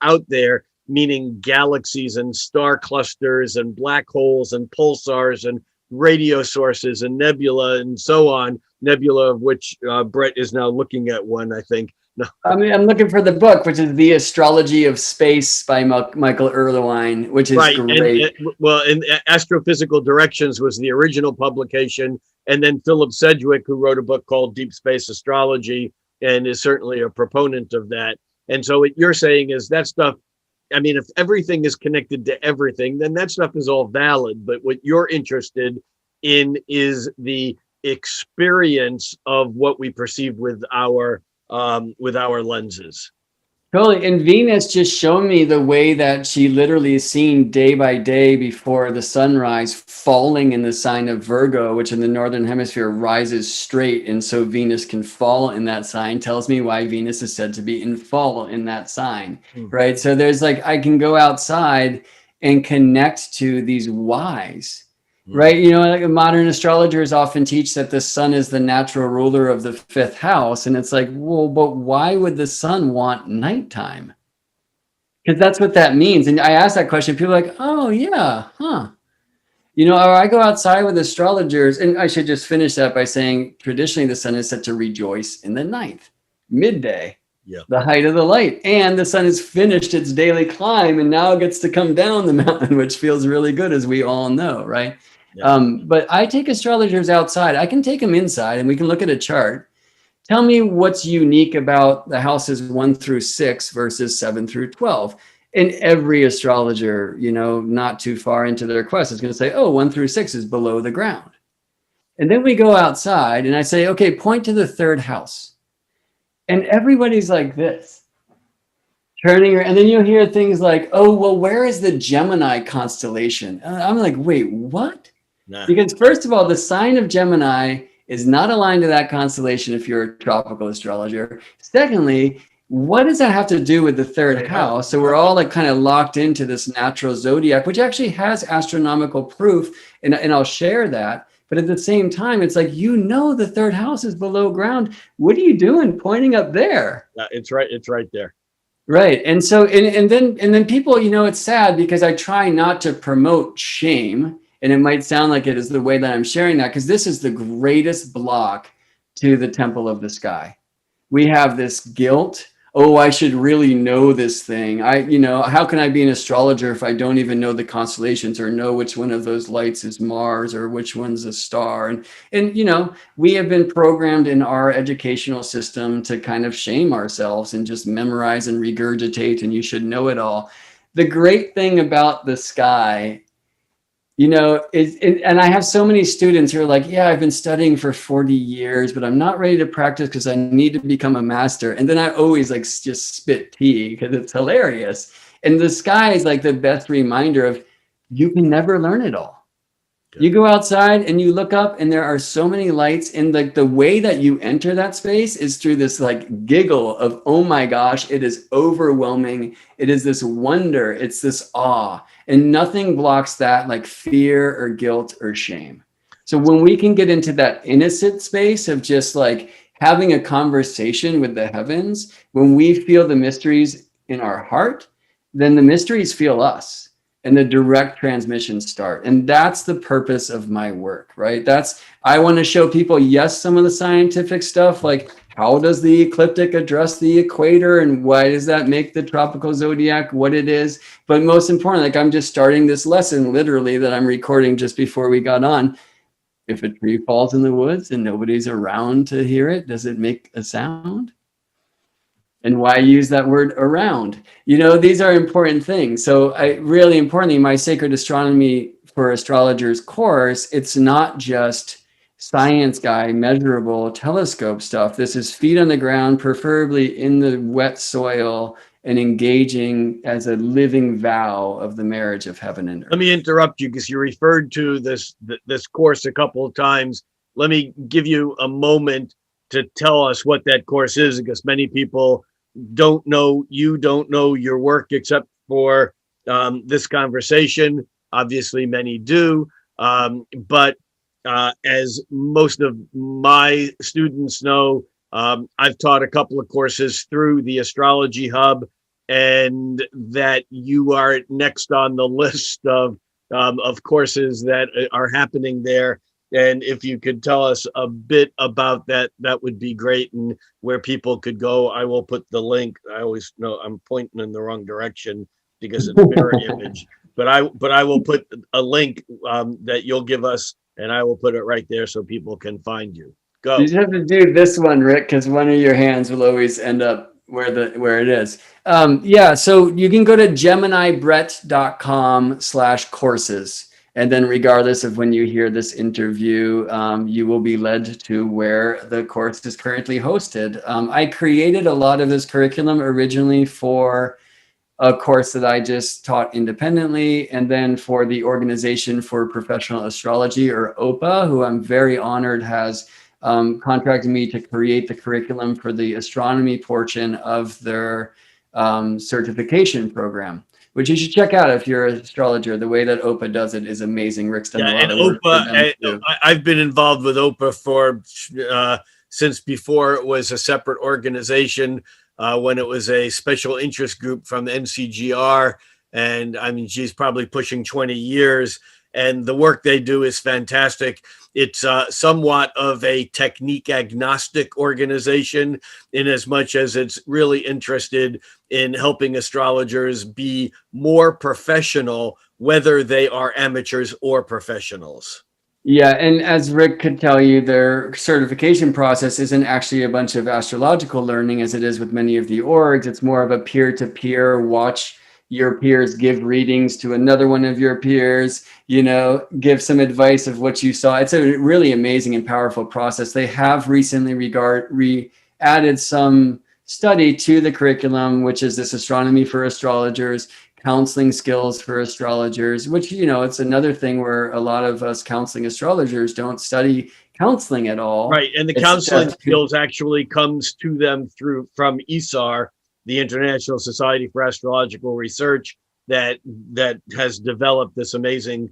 meaning galaxies and star clusters and black holes and pulsars and radio sources and nebula and so on. Nebula, of which Brett is now looking at one, I think. No. I mean, I'm looking for the book, which is The Astrology of Space by Michael Erlewine, which is right. Great. And Astrophysical Directions was the original publication. And then Philip Sedgwick, who wrote a book called Deep Space Astrology, and is certainly a proponent of that. And so what you're saying is that stuff, I mean, if everything is connected to everything, then that stuff is all valid. But what you're interested in is the experience of what we perceive with our lenses. Totally. And Venus just showed me the way that she literally is seen day by day before the sunrise, falling in the sign of Virgo, which in the northern hemisphere rises straight. And so Venus can fall in that sign. Tells me why Venus is said to be in fall in that sign, right? So there's like, I can go outside and connect to these whys. Right. You know, like modern astrologers often teach that the sun is the natural ruler of the 5th house. And it's like, well, but why would the sun want nighttime? Because that's what that means. And I ask that question, people are like, oh, yeah, huh. You know, or I go outside with astrologers, and I should just finish that by saying traditionally the sun is set to rejoice in the 9th, midday. Yeah. The height of the light, and the sun has finished its daily climb and now gets to come down the mountain, which feels really good, as we all know, right? Yeah. But I take astrologers outside. I can take them inside and we can look at a chart. Tell me what's unique about the houses 1 through 6 versus 7 through 12. And every astrologer, you know, not too far into their quest is going to say, oh, 1 through 6 is below the ground. And then we go outside and I say, okay, point to the 3rd house. And everybody's like this, turning, and then you'll hear things like, oh, well, where is the Gemini constellation? And I'm like, wait, what? Nah. Because first of all, the sign of Gemini is not aligned to that constellation if you're a tropical astrologer. Secondly, what does that have to do with the 3rd house? So we're all like kind of locked into this natural zodiac, which actually has astronomical proof, and I'll share that. But at the same time, it's like, you know, the 3rd house is below ground. What are you doing pointing up there? It's right. It's right there. Right. And so, and then people, you know, it's sad because I try not to promote shame. And it might sound like it is the way that I'm sharing that, because this is the greatest block to the temple of the sky. We have this guilt. Oh, I should really know this thing. How can I be an astrologer if I don't even know the constellations or know which one of those lights is Mars or which one's a star? And we have been programmed in our educational system to kind of shame ourselves and just memorize and regurgitate, and you should know it all. The great thing about the sky, and I have so many students who are like, yeah, I've been studying for 40 years, but I'm not ready to practice because I need to become a master. And then I always like just spit tea because it's hilarious. And the sky is like the best reminder of you can never learn it all. You go outside and you look up and there are so many lights, and like the way that you enter that space is through this like giggle of, oh my gosh, it is overwhelming. It is this wonder. It's this awe, and nothing blocks that like fear or guilt or shame. So when we can get into that innocent space of just like having a conversation with the heavens, when we feel the mysteries in our heart, then the mysteries feel us. And the direct transmissions start. And that's the purpose of my work, right? I want to show people, yes, some of the scientific stuff, like how does the ecliptic address the equator and why does that make the tropical zodiac what it is? But most importantly, like I'm just starting this lesson literally that I'm recording just before we got on. If a tree falls in the woods and nobody's around to hear it, does it make a sound? And why use that word around? These are important things. So really importantly, my Sacred Astronomy for Astrologers course, it's not just science guy, measurable telescope stuff. This is feet on the ground, preferably in the wet soil, and engaging as a living vow of the marriage of heaven and earth. Let me interrupt you because you referred to this course a couple of times. Let me give you a moment to tell us what that course is, because many people don't know your work except for this conversation. Obviously, many do. But as most of my students know, I've taught a couple of courses through the Astrology Hub, and that you are next on the list of courses that are happening there. And if you could tell us a bit about that, that would be great, and where people could go. I will put the link. I always know I'm pointing in the wrong direction because it's mirror image, but I will put a link that you'll give us, and I will put it right there so people can find you. Go. You just have to do this one, Rick, because one of your hands will always end up where it is. So you can go to geminibrett.com/courses. And then regardless of when you hear this interview, you will be led to where the course is currently hosted. I created a lot of this curriculum originally for a course that I just taught independently, and then for the Organization for Professional Astrology, or Oprah, who I'm very honored has contracted me to create the curriculum for the astronomy portion of their certification program, which you should check out if you're an astrologer. The way that Oprah does it is amazing. Rick's done a lot of work for them too. I've been involved with Oprah for since before it was a separate organization, when it was a special interest group from the NCGR. And I mean, she's probably pushing 20 years. And the work they do is fantastic. It's somewhat of a technique agnostic organization, in as much as it's really interested in helping astrologers be more professional, whether they are amateurs or professionals. Yeah, and as Rick could tell you, their certification process isn't actually a bunch of astrological learning as it is with many of the orgs. It's more of a peer-to-peer, watch your peers give readings to another one of your peers, give some advice of what you saw. It's a really amazing and powerful process. They have recently added some study to the curriculum, which is this astronomy for astrologers, counseling skills for astrologers, which, it's another thing where a lot of us counseling astrologers don't study counseling at all. Right. And the counseling skills actually comes to them from ISAR, the International Society for Astrological Research, that has developed this amazing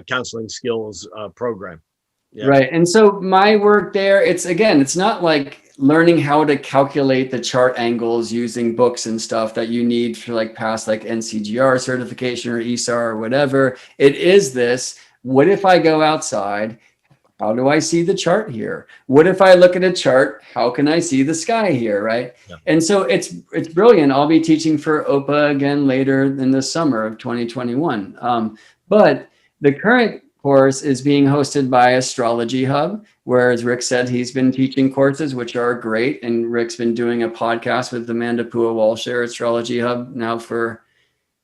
counseling skills program. Yeah. Right. And so my work there, it's not like learning how to calculate the chart angles using books and stuff that you need for like past like NCGR certification or ISAR or whatever. It is this: what if I go outside, how do I see the chart here? What if I look at a chart? How can I see the sky here, right? Yeah. And so it's brilliant. I'll be teaching for Oprah again later in the summer of 2021. But the current course is being hosted by Astrology Hub, where, as Rick said, he's been teaching courses, which are great. And Rick's been doing a podcast with Amanda Pua-Walsher, Astrology Hub, now for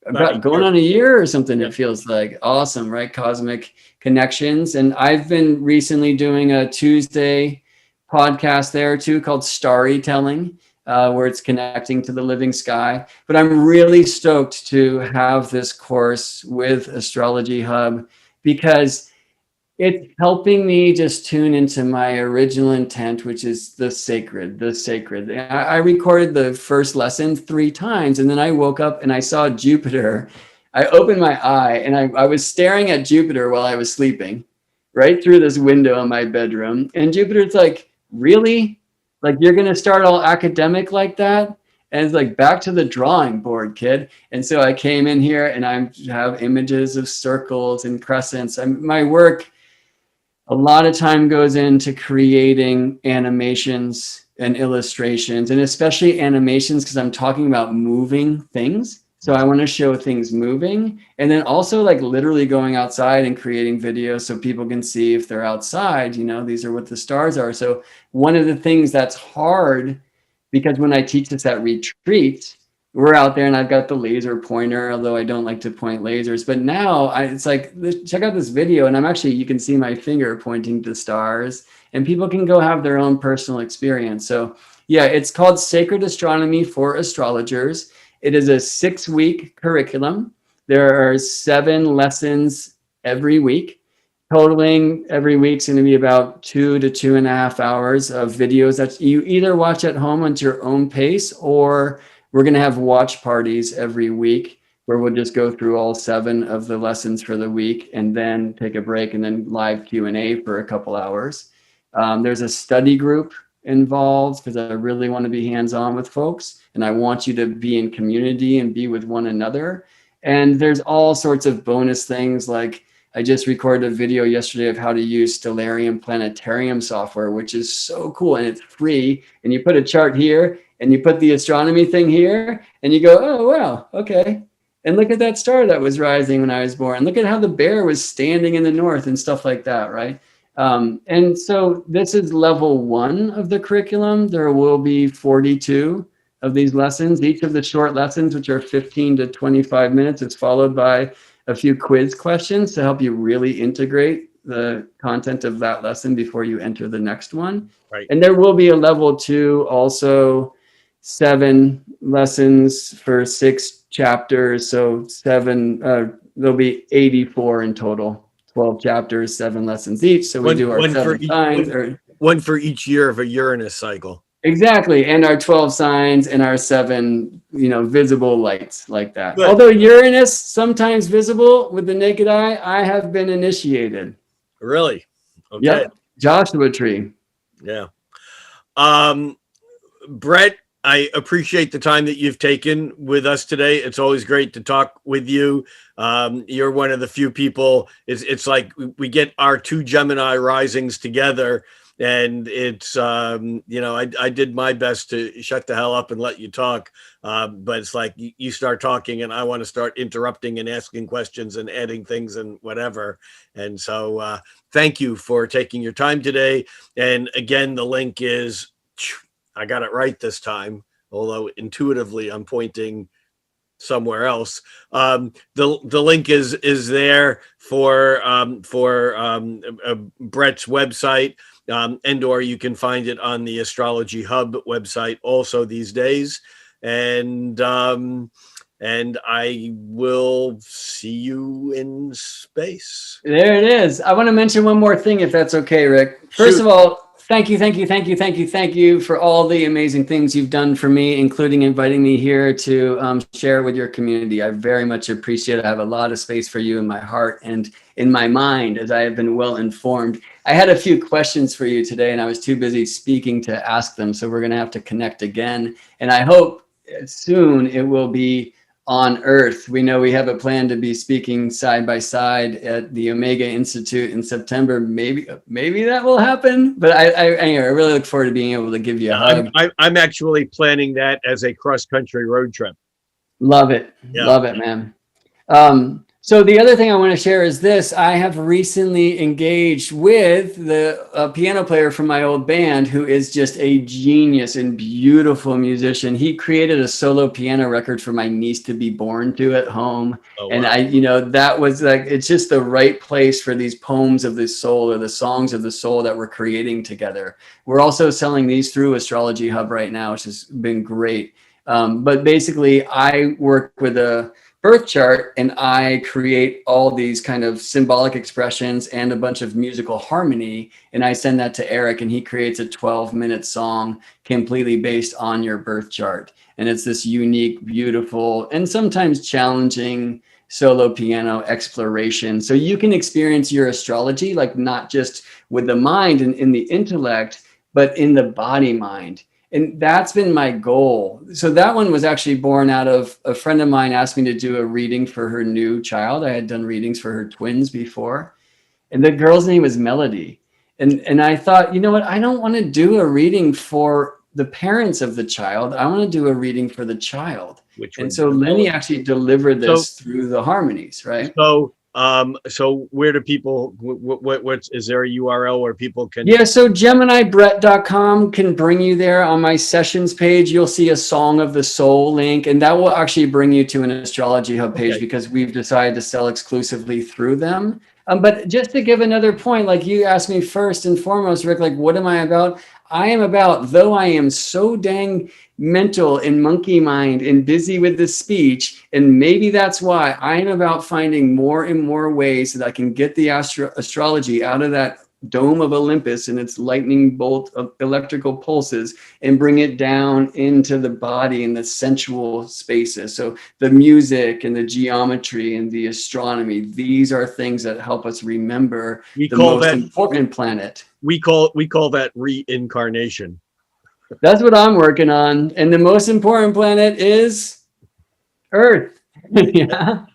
about going on a year or something. Yeah. It feels like awesome, right? Cosmic Connections. And I've been recently doing a Tuesday podcast there too called Starrytelling, where it's connecting to the living sky. But I'm really stoked to have this course with Astrology Hub because it's helping me just tune into my original intent, which is the sacred. I recorded the first lesson 3 times, and then I woke up and I saw Jupiter. I opened my eye and I was staring at Jupiter while I was sleeping, right through this window in my bedroom. And Jupiter's like, really? Like, you're going to start all academic like that? And it's like, back to the drawing board, kid. And so I came in here and I have images of circles and crescents. My work, a lot of time goes into creating animations and illustrations, and especially animations because I'm talking about moving things. So I want to show things moving, and then also like literally going outside and creating videos so people can see if they're outside, these are what the stars are. So one of the things that's hard, because when I teach this at retreat, we're out there and I've got the laser pointer, although I don't like to point lasers. But now it's like, check out this video. And you can see my finger pointing to stars, and people can go have their own personal experience. So yeah, it's called Sacred Astronomy for Astrologers. It is a 6-week curriculum. There are 7 lessons every week. Totaling every week's going to be about 2 to 2.5 hours of videos that you either watch at home at your own pace, or we're going to have watch parties every week where we'll just go through all 7 of the lessons for the week and then take a break and then live Q&A for a couple hours. There's a study group involved because I really want to be hands-on with folks, and I want you to be in community and be with one another. And there's all sorts of bonus things, like I just recorded a video yesterday of how to use Stellarium Planetarium software, which is so cool, and it's free. And you put a chart here and you put the astronomy thing here and you go, oh, wow, okay. And look at that star that was rising when I was born. Look at how the bear was standing in the north and stuff like that, right? And so this is level 1 of the curriculum. There will be 42 of these lessons. Each of the short lessons, which are 15 to 25 minutes, is followed by a few quiz questions to help you really integrate the content of that lesson before you enter the next one. Right. And there will be a level 2, also 7 lessons for 6 chapters. So there'll be 84 in total, 12 chapters, 7 lessons each. So we do our 7 signs. One for each year of a Uranus cycle. Exactly. And our 12 signs and our 7, visible lights like that. Good. Although Uranus sometimes visible with the naked eye, I have been initiated. Really? Okay. Yep. Joshua Tree. Yeah. Brett, I appreciate the time that you've taken with us today. It's always great to talk with you. You're one of the few people. It's like we get our 2 Gemini risings together. And it's, I did my best to shut the hell up and let you talk. But it's like you start talking and I want to start interrupting and asking questions and adding things and whatever. And so thank you for taking your time today. And again, the link is, I got it right this time, although intuitively I'm pointing somewhere else. The link is there for Brett's website. And/or you can find it on the Astrology Hub website also these days. And I will see you in space. There it is. I want to mention one more thing, if that's okay, Rick. First of all, thank you for all the amazing things you've done for me, including inviting me here to share with your community. I very much appreciate it. I have a lot of space for you in my heart and in my mind, as I have been well informed. I had a few questions for you today, and I was too busy speaking to ask them. So we're going to have to connect again. And I hope soon it will be on Earth. We know we have a plan to be speaking side by side at the Omega Institute in September. Maybe that will happen. But anyway, I really look forward to being able to give you a hug. I'm actually planning that as a cross-country road trip. Love it. Yeah. Love it, man. So the other thing I want to share is this. I have recently engaged with the piano player from my old band, who is just a genius and beautiful musician. He created a solo piano record for my niece to be born to at home. Oh, wow. And that was like, it's just the right place for these poems of the soul or the songs of the soul that we're creating together. We're also selling these through Astrology Hub right now, which has been great. But basically I work with a birth chart and I create all these kind of symbolic expressions and a bunch of musical harmony. And I send that to Eric and he creates a 12-minute song completely based on your birth chart. And it's this unique, beautiful, and sometimes challenging solo piano exploration. So you can experience your astrology, like not just with the mind and in the intellect, but in the body mind. And that's been my goal. So that one was actually born out of a friend of mine asked me to do a reading for her new child. I had done readings for her twins before. And the girl's name was Melody. And I thought, you know what? I don't want to do a reading for the parents of the child. I want to do a reading for the child. And so Lenny actually delivered this through the harmonies, right? So where do people, is there a URL where people can? Yeah, so GeminiBrett.com can bring you there. On my sessions page, you'll see a Song of the Soul link, and that will actually bring you to an Astrology Hub page because we've decided to sell exclusively through them. But just to give another point, like you asked me first and foremost, Rick, like what am I about? I am about, though I am so dang mental and monkey mind and busy with the speech, and maybe that's why I am about finding more and more ways that I can get the astrology out of that dome of Olympus and its lightning bolt of electrical pulses and bring it down into the body and the sensual spaces. So the music and the geometry and the astronomy, these are things that help us remember the most important planet. We call that reincarnation. That's what I'm working on. And the most important planet is Earth. Yeah.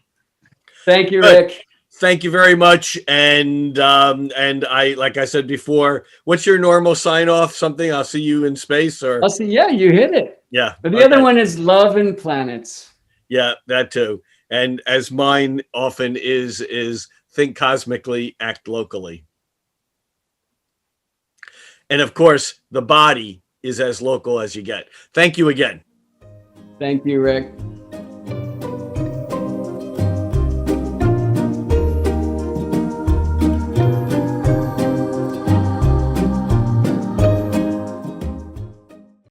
Thank you, Rick. Thank you very much. And I, like I said before, what's your normal sign off? Something? I'll see you in space, or I'll see. Yeah, you hit it. Yeah. But the other one is love and planets. Yeah, that too. And as mine often is think cosmically, act locally. And of course, the body is as local as you get. Thank you again. Thank you, Rick.